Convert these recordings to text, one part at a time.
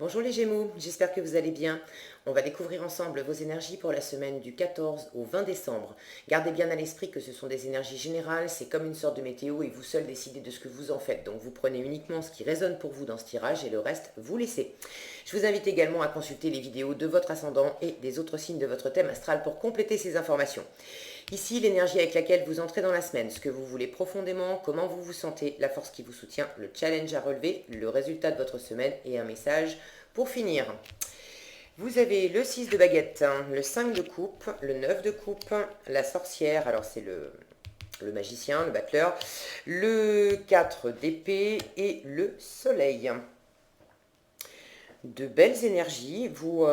Bonjour les Gémeaux, j'espère que vous allez bien. On va découvrir ensemble vos énergies pour la semaine du 14 au 20 décembre. Gardez bien à l'esprit que ce sont des énergies générales, c'est comme une sorte de météo et vous seul décidez de ce que vous en faites. Donc vous prenez uniquement ce qui résonne pour vous dans ce tirage et le reste, vous laissez. Je vous invite également à consulter les vidéos de votre ascendant et des autres signes de votre thème astral pour compléter ces informations. Ici, l'énergie avec laquelle vous entrez dans la semaine, ce que vous voulez profondément, comment vous vous sentez, la force qui vous soutient, le challenge à relever, le résultat de votre semaine et un message pour finir. Vous avez le 6 de baguette, le 5 de coupe, le 9 de coupe, la sorcière, alors c'est le magicien, le battleur, le 4 d'épée et le soleil. De belles énergies, vous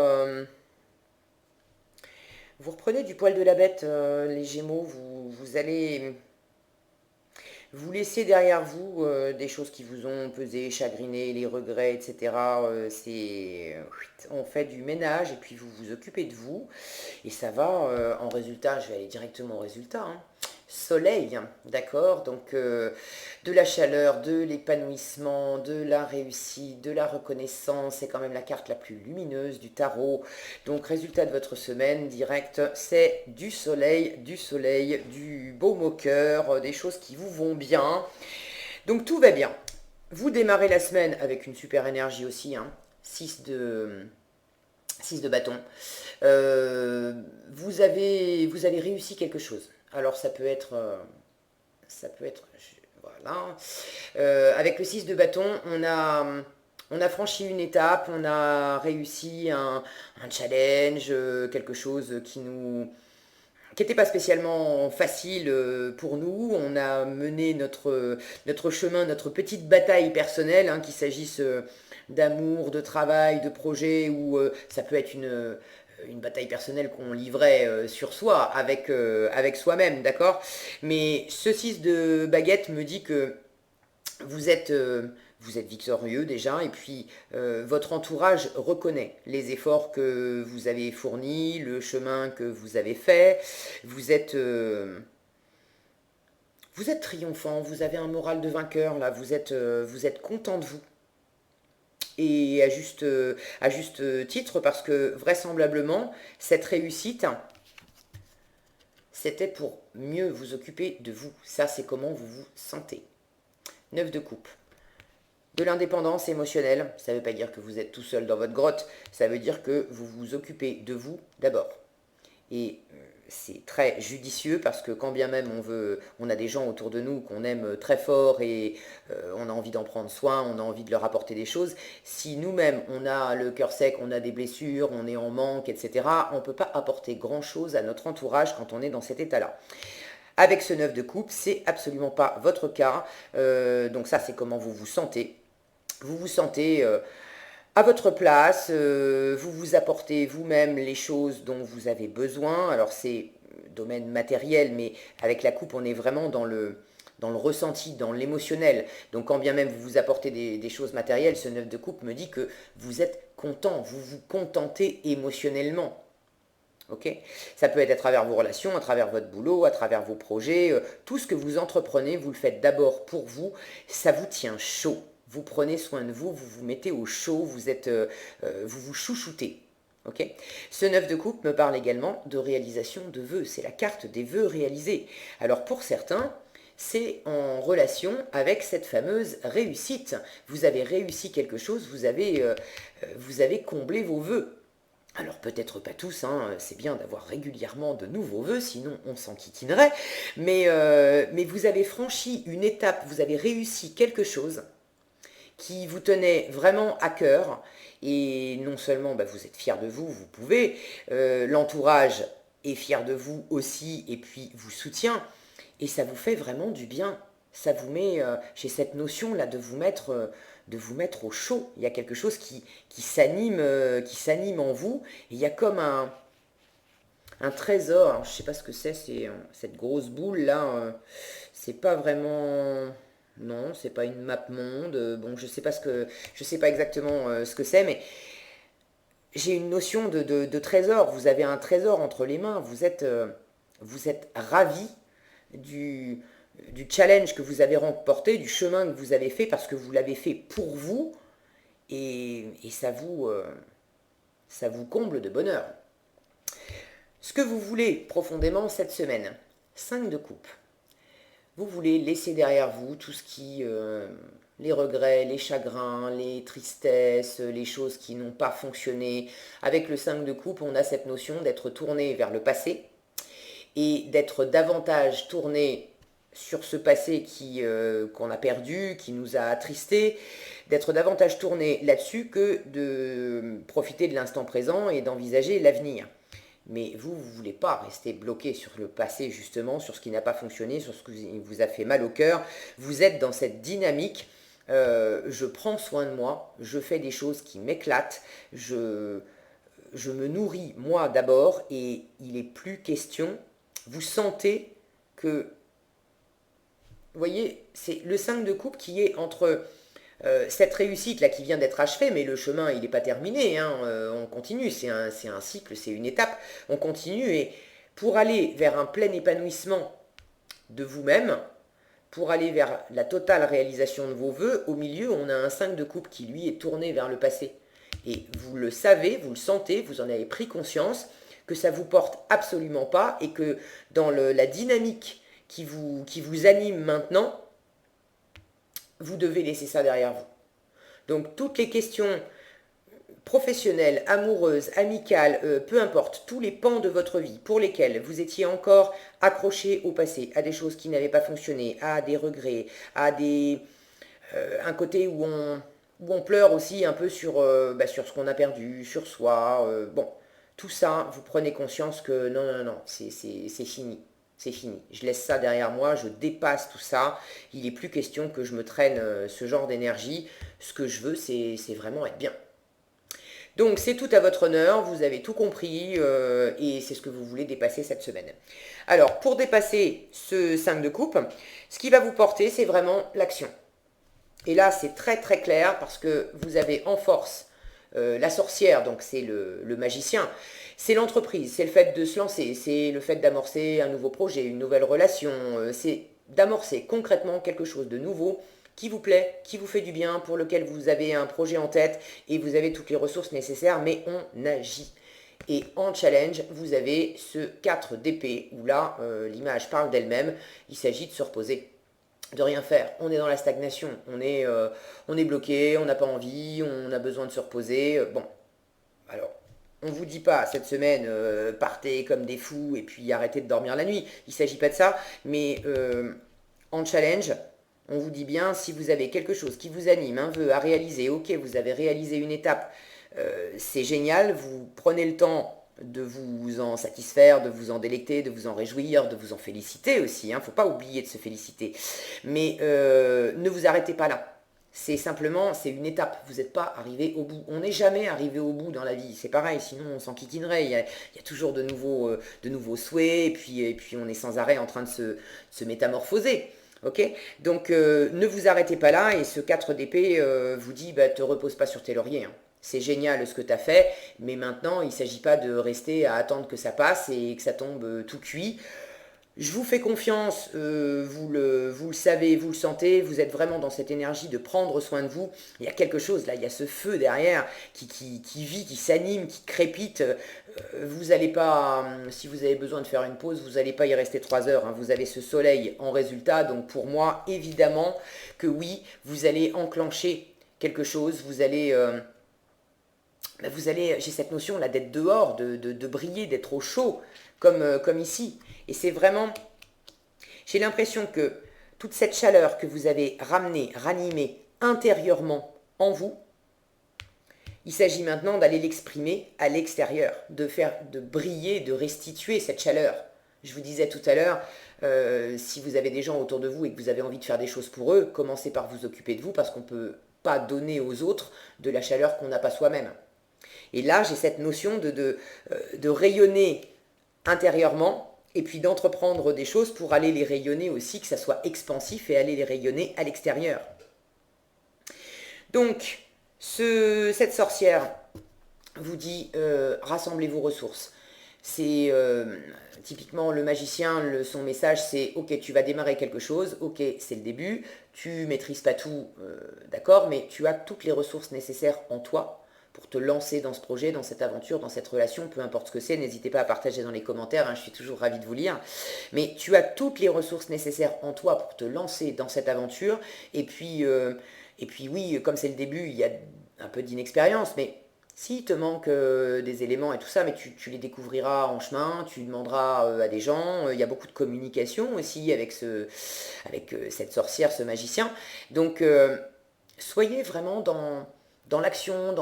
reprenez du poil de la bête, les Gémeaux, vous allez vous laissez derrière vous des choses qui vous ont pesé, chagriné, les regrets, etc. On fait du ménage et puis vous vous occupez de vous. Et ça va en résultat, je vais aller directement au résultat, hein. Soleil, d'accord? Donc de la chaleur, de l'épanouissement, de la réussite, de la reconnaissance, c'est quand même la carte la plus lumineuse du tarot. Donc résultat de votre semaine direct, c'est du soleil, du baume au cœur, des choses qui vous vont bien. Donc tout va bien. Vous démarrez la semaine avec une super énergie aussi, hein. 6 de bâton. Vous avez réussi quelque chose. Alors ça peut être, voilà. Avec le 6 de bâton, on a franchi une étape, on a réussi un challenge, quelque chose qui n'était pas spécialement facile pour nous. On a mené notre chemin, notre petite bataille personnelle, hein, qu'il s'agisse d'amour, de travail, de projet, ou ça peut être une bataille personnelle qu'on livrait sur soi, avec soi-même, d'accord? Mais ce 6 de baguette me dit que vous êtes, euh, vous êtes victorieux déjà, et puis votre entourage reconnaît les efforts que vous avez fournis, le chemin que vous avez fait. Vous êtes, euh, vous êtes triomphant, vous avez un moral de vainqueur là, vous êtes content de vous. Et à juste titre, parce que vraisemblablement, cette réussite, c'était pour mieux vous occuper de vous. Ça, c'est comment vous vous sentez. 9 de coupe. De l'indépendance émotionnelle, ça ne veut pas dire que vous êtes tout seul dans votre grotte, ça veut dire que vous vous occupez de vous d'abord. Et c'est très judicieux parce que quand bien même on a des gens autour de nous qu'on aime très fort et on a envie d'en prendre soin, on a envie de leur apporter des choses, si nous-mêmes on a le cœur sec, on a des blessures, on est en manque, etc., on ne peut pas apporter grand-chose à notre entourage quand on est dans cet état-là. Avec ce 9 de coupe, c'est absolument pas votre cas. Donc ça, c'est comment vous vous sentez. Vous vous sentez à votre place, vous vous apportez vous-même les choses dont vous avez besoin. Alors c'est domaine matériel, mais avec la coupe, on est vraiment dans le ressenti, dans l'émotionnel. Donc quand bien même vous vous apportez des choses matérielles, ce 9 de coupe me dit que vous êtes content, vous vous contentez émotionnellement. Ok. Ça peut être à travers vos relations, à travers votre boulot, à travers vos projets. Tout ce que vous entreprenez, vous le faites d'abord pour vous. Ça vous tient chaud. Vous prenez soin de vous, vous vous mettez au chaud, vous vous chouchoutez. Ok. Ce 9 de coupe me parle également de réalisation de vœux. C'est la carte des vœux réalisés. Alors pour certains, c'est en relation avec cette fameuse réussite. Vous avez réussi quelque chose, vous avez comblé vos vœux. Alors peut-être pas tous, hein, c'est bien d'avoir régulièrement de nouveaux vœux, sinon on s'enquiquinerait, mais vous avez franchi une étape, vous avez réussi quelque chose qui vous tenait vraiment à cœur, et non seulement bah, vous êtes fier de vous, vous pouvez, l'entourage est fier de vous aussi, et puis vous soutient, et ça vous fait vraiment du bien. Ça vous met, j'ai cette notion là de vous mettre au chaud. Il y a quelque chose qui s'anime en vous. Et il y a comme un trésor. Alors, je ne sais pas ce que c'est cette grosse boule là. C'est pas vraiment. Non, c'est pas une map monde. Bon, je sais pas exactement ce que c'est, mais j'ai une notion de trésor. Vous avez un trésor entre les mains. Vous êtes ravi du, du challenge que vous avez remporté, du chemin que vous avez fait, parce que vous l'avez fait pour vous, et ça vous comble de bonheur. Ce que vous voulez profondément cette semaine, 5 de coupe. Vous voulez laisser derrière vous tout ce qui... les regrets, les chagrins, les tristesses, les choses qui n'ont pas fonctionné. Avec le 5 de coupe, on a cette notion d'être tourné vers le passé et d'être davantage tourné sur ce passé qu'on a perdu, qui nous a attristés, d'être davantage tourné là-dessus que de profiter de l'instant présent et d'envisager l'avenir. Mais vous ne voulez pas rester bloqué sur le passé, justement, sur ce qui n'a pas fonctionné, sur ce qui vous a fait mal au cœur. Vous êtes dans cette dynamique, je prends soin de moi, je fais des choses qui m'éclatent, je me nourris moi d'abord, et il n'est plus question, vous sentez que, vous voyez, c'est le 5 de coupe qui est entre... cette réussite-là qui vient d'être achevée, mais le chemin, il n'est pas terminé, hein, on continue, c'est un cycle, c'est une étape, on continue, et pour aller vers un plein épanouissement de vous-même, pour aller vers la totale réalisation de vos vœux, au milieu, on a un 5 de coupe qui, lui, est tourné vers le passé. Et vous le savez, vous le sentez, vous en avez pris conscience, que ça ne vous porte absolument pas, et que dans la dynamique qui vous anime maintenant, vous devez laisser ça derrière vous. Donc toutes les questions professionnelles, amoureuses, amicales, peu importe, tous les pans de votre vie pour lesquels vous étiez encore accroché au passé, à des choses qui n'avaient pas fonctionné, à des regrets, à un côté où on pleure aussi un peu sur ce qu'on a perdu, sur soi. Bon, tout ça, vous prenez conscience que non, c'est fini. C'est fini. Je laisse ça derrière moi, je dépasse tout ça. Il n'est plus question que je me traîne ce genre d'énergie. Ce que je veux, c'est vraiment être bien. Donc, c'est tout à votre honneur, vous avez tout compris et c'est ce que vous voulez dépasser cette semaine. Alors, pour dépasser ce 5 de coupe, ce qui va vous porter, c'est vraiment l'action. Et là, c'est très très clair parce que vous avez en force la sorcière, donc c'est le magicien. C'est l'entreprise, c'est le fait de se lancer, c'est le fait d'amorcer un nouveau projet, une nouvelle relation, c'est d'amorcer concrètement quelque chose de nouveau qui vous plaît, qui vous fait du bien, pour lequel vous avez un projet en tête et vous avez toutes les ressources nécessaires, mais on agit. Et en challenge, vous avez ce 4 d'épée où là, l'image parle d'elle-même, il s'agit de se reposer, de rien faire. On est dans la stagnation, on est bloqué, on n'a pas envie, on a besoin de se reposer. Bon, alors, on ne vous dit pas cette semaine, partez comme des fous et puis arrêtez de dormir la nuit. Il ne s'agit pas de ça, mais en challenge, on vous dit bien, si vous avez quelque chose qui vous anime, un vœu à réaliser, ok, vous avez réalisé une étape, c'est génial, vous prenez le temps de vous en satisfaire, de vous en délecter, de vous en réjouir, de vous en féliciter aussi, il ne faut pas oublier de se féliciter. Mais ne vous arrêtez pas là. C'est simplement, c'est une étape, vous n'êtes pas arrivé au bout. On n'est jamais arrivé au bout dans la vie, c'est pareil, sinon on s'enquiquinerait. Il y a toujours de nouveaux souhaits, et puis on est sans arrêt en train de se métamorphoser. Ok, donc ne vous arrêtez pas là, et ce 4 d'épée vous dit, te repose pas sur tes lauriers, hein. C'est génial ce que tu as fait, mais maintenant il ne s'agit pas de rester à attendre que ça passe et que ça tombe tout cuit. Je vous fais confiance, vous le savez, vous le sentez, vous êtes vraiment dans cette énergie de prendre soin de vous. Il y a quelque chose là, il y a ce feu derrière qui vit, qui s'anime, qui crépite. Vous n'allez pas, si vous avez besoin de faire une pause, vous n'allez pas y rester 3 heures, hein. Vous avez ce soleil en résultat, donc pour moi, évidemment que oui, vous allez enclencher quelque chose, j'ai cette notion là d'être dehors, de briller, d'être au chaud, comme ici. Et c'est vraiment, j'ai l'impression que toute cette chaleur que vous avez ramenée, ranimée intérieurement en vous, il s'agit maintenant d'aller l'exprimer à l'extérieur, de briller, de restituer cette chaleur. Je vous disais tout à l'heure, si vous avez des gens autour de vous et que vous avez envie de faire des choses pour eux, commencez par vous occuper de vous, parce qu'on ne peut pas donner aux autres de la chaleur qu'on n'a pas soi-même. Et là, j'ai cette notion de rayonner intérieurement, et puis d'entreprendre des choses pour aller les rayonner aussi, que ça soit expansif, et aller les rayonner à l'extérieur. Donc, cette sorcière vous dit, rassemblez vos ressources. C'est typiquement le magicien, son message c'est ok, tu vas démarrer quelque chose, ok, c'est le début, tu maîtrises pas tout, d'accord, mais tu as toutes les ressources nécessaires en toi pour te lancer dans ce projet, dans cette aventure, dans cette relation, peu importe ce que c'est, n'hésitez pas à partager dans les commentaires, hein, je suis toujours ravie de vous lire, mais tu as toutes les ressources nécessaires en toi pour te lancer dans cette aventure, et puis oui, comme c'est le début, il y a un peu d'inexpérience, mais s'il te manque des éléments et tout ça, mais tu les découvriras en chemin, tu demanderas à des gens, il y a beaucoup de communication aussi avec, cette sorcière, ce magicien. Donc soyez vraiment dans l'action,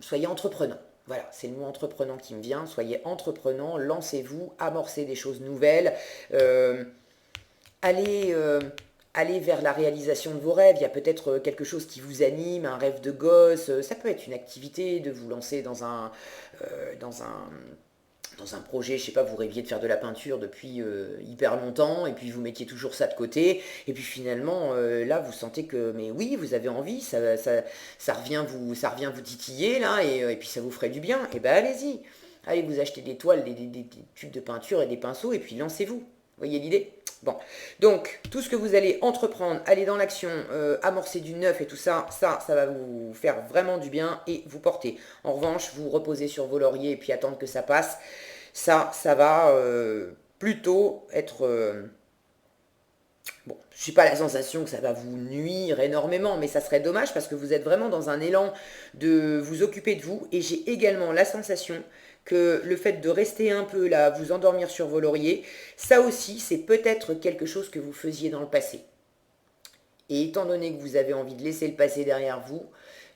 soyez entreprenant. Voilà, c'est le mot entreprenant qui me vient. Soyez entreprenant, lancez-vous, amorcez des choses nouvelles, euh, allez, allez vers la réalisation de vos rêves. Il y a peut-être quelque chose qui vous anime, un rêve de gosse. Ça peut être une activité de vous lancer euh, dans un, dans un projet, je sais pas, vous rêviez de faire de la peinture depuis hyper longtemps, et puis vous mettiez toujours ça de côté, et puis finalement, là, vous sentez que, mais oui, vous avez envie, ça revient vous titiller, là, et puis ça vous ferait du bien, et ben allez-y. Allez vous acheter des toiles, des tubes de peinture et des pinceaux, et puis lancez-vous. Voyez l'idée? Bon, donc tout ce que vous allez entreprendre, aller dans l'action, amorcer du neuf et tout ça, ça va vous faire vraiment du bien et vous porter. En revanche, vous reposer sur vos lauriers et puis attendre que ça passe, ça va plutôt être... bon, je n'ai pas la sensation que ça va vous nuire énormément, mais ça serait dommage parce que vous êtes vraiment dans un élan de vous occuper de vous. Et j'ai également la sensation que le fait de rester un peu là, vous endormir sur vos lauriers, ça aussi, c'est peut-être quelque chose que vous faisiez dans le passé. Et étant donné que vous avez envie de laisser le passé derrière vous,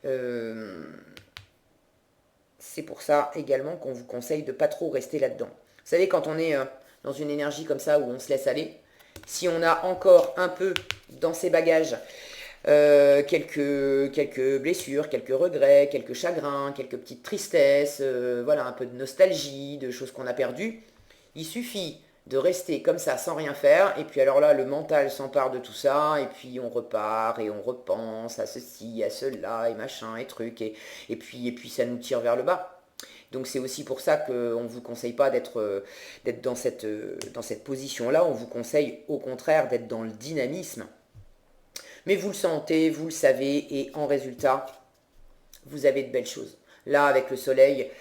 euh, c'est pour ça également qu'on vous conseille de ne pas trop rester là-dedans. Vous savez, quand on est dans une énergie comme ça où on se laisse aller, si on a encore un peu dans ses bagages quelques blessures, quelques regrets, quelques chagrins, quelques petites tristesses, voilà, un peu de nostalgie, de choses qu'on a perdues, il suffit de rester comme ça sans rien faire, et puis alors là, le mental s'empare de tout ça, et puis on repart, et on repense à ceci, à cela, et machin, et truc, et puis ça nous tire vers le bas. Donc c'est aussi pour ça qu'on ne vous conseille pas d'être dans cette position-là, on vous conseille au contraire d'être dans le dynamisme. Mais vous le sentez, vous le savez, et en résultat, vous avez de belles choses. Là, avec le soleil,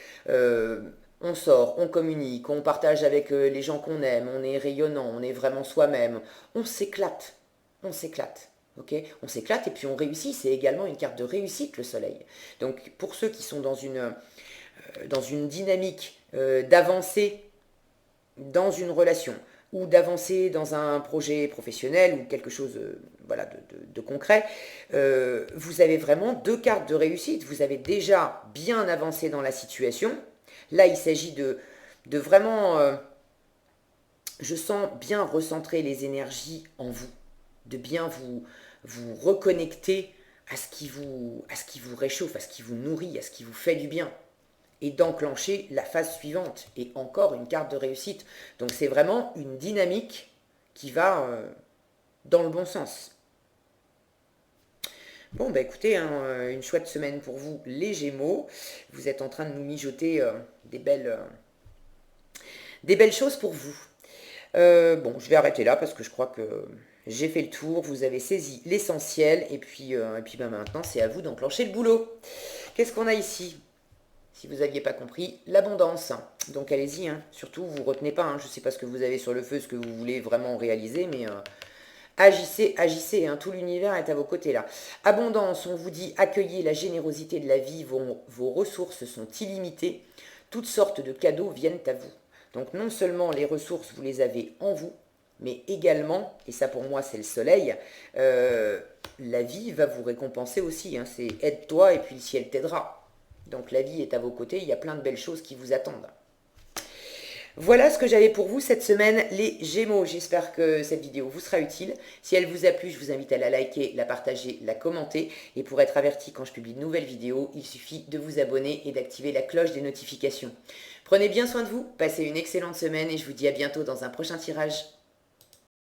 on sort, on communique, on partage avec les gens qu'on aime, on est rayonnant, on est vraiment soi-même, on s'éclate, on s'éclate. Okay, on s'éclate et puis on réussit, c'est également une carte de réussite le soleil. Donc pour ceux qui sont dans une dynamique d'avancer dans une relation ou d'avancer dans un projet professionnel ou quelque chose voilà, de concret, vous avez vraiment deux cartes de réussite. Vous avez déjà bien avancé dans la situation. Là, il s'agit de vraiment, je sens bien recentrer les énergies en vous, de bien vous reconnecter à ce qui vous réchauffe, à ce qui vous nourrit, à ce qui vous fait du bien et d'enclencher la phase suivante. Et encore une carte de réussite. Donc c'est vraiment une dynamique qui va dans le bon sens. Bon, bah écoutez, hein, une chouette semaine pour vous, les Gémeaux. Vous êtes en train de nous mijoter des belles choses pour vous. Bon, je vais arrêter là parce que je crois que j'ai fait le tour. Vous avez saisi l'essentiel. Et puis bah, maintenant, c'est à vous d'enclencher le boulot. Qu'est-ce qu'on a ici ? Si vous n'aviez pas compris, l'abondance. Donc allez-y, hein. Surtout, vous ne retenez pas. Hein. Je ne sais pas ce que vous avez sur le feu, ce que vous voulez vraiment réaliser, mais agissez, agissez. Hein. Tout l'univers est à vos côtés là. Abondance, on vous dit accueillez la générosité de la vie, vos ressources sont illimitées. Toutes sortes de cadeaux viennent à vous. Donc non seulement les ressources, vous les avez en vous, mais également, et ça pour moi c'est le soleil, la vie va vous récompenser aussi. Hein. C'est aide-toi et puis le ciel t'aidera. Donc la vie est à vos côtés, il y a plein de belles choses qui vous attendent. Voilà ce que j'avais pour vous cette semaine, les Gémeaux. J'espère que cette vidéo vous sera utile. Si elle vous a plu, je vous invite à la liker, la partager, la commenter. Et pour être averti quand je publie de nouvelles vidéos, il suffit de vous abonner et d'activer la cloche des notifications. Prenez bien soin de vous, passez une excellente semaine et je vous dis à bientôt dans un prochain tirage.